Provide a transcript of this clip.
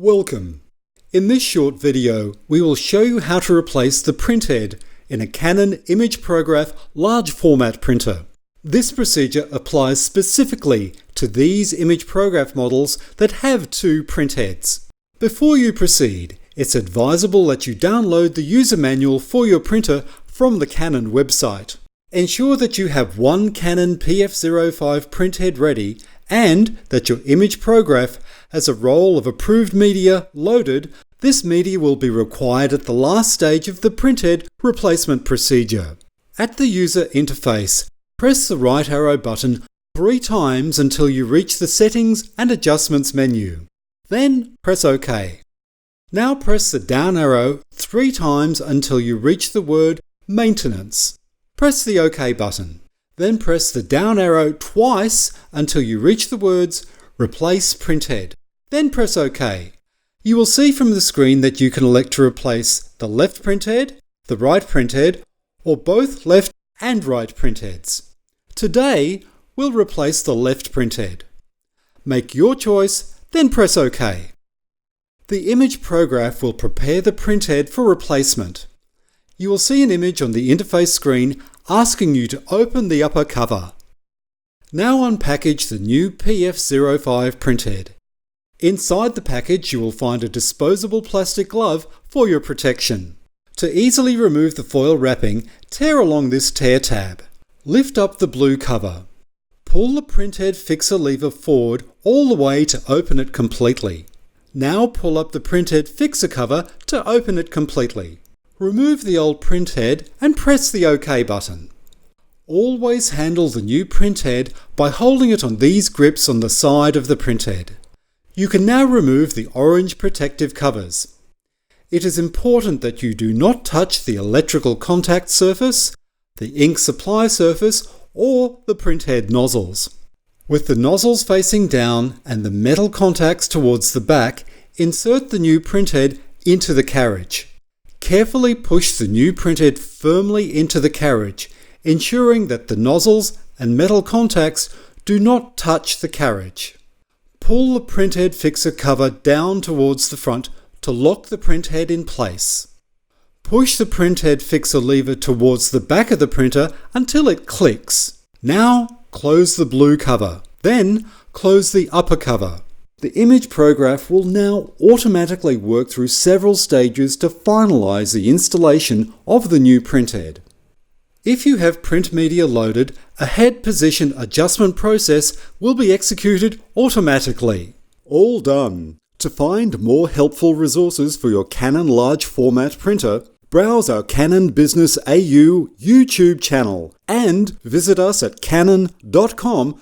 Welcome! In this short video, we will show you how to replace the printhead in a Canon ImagePrograph large format printer. This procedure applies specifically to these ImagePrograph models that have two printheads. Before you proceed, it's advisable that you download the user manual for your printer from the Canon website. Ensure that you have one Canon PF-05 printhead ready and that your ImagePrograph has a roll of approved media loaded. This media will be required at the last stage of the printhead replacement procedure. At the user interface, press the right arrow button 3 times until you reach the Settings and Adjustments menu. Then press OK. Now press the down arrow 3 times until you reach the word Maintenance. Press the OK button. Then press the down arrow twice until you reach the words Replace Printhead. Then press OK. You will see from the screen that you can elect to replace the left printhead, the right printhead, or both left and right printheads. Today, we'll replace the left printhead. Make your choice, then press OK. The ImagePrograph will prepare the printhead for replacement. You will see an image on the interface screen asking you to open the upper cover. Now unpackage the new PF-05 printhead. Inside the package you will find a disposable plastic glove for your protection. To easily remove the foil wrapping, tear along this tear tab. Lift up the blue cover. Pull the printhead fixer lever forward all the way to open it completely. Now pull up the printhead fixer cover to open it completely. Remove the old printhead and press the OK button. Always handle the new printhead by holding it on these grips on the side of the printhead. You can now remove the orange protective covers. It is important that you do not touch the electrical contact surface, the ink supply surface, or the printhead nozzles. With the nozzles facing down and the metal contacts towards the back, insert the new printhead into the carriage. Carefully push the new printhead firmly into the carriage, ensuring that the nozzles and metal contacts do not touch the carriage. Pull the printhead fixer cover down towards the front to lock the printhead in place. Push the printhead fixer lever towards the back of the printer until it clicks. Now close the blue cover. Then close the upper cover. The ImagePrograph will now automatically work through several stages to finalize the installation of the new printhead. If you have print media loaded, a head position adjustment process will be executed automatically. All done. To find more helpful resources for your Canon large format printer, browse our Canon Business AU YouTube channel and visit us at canon.com.au.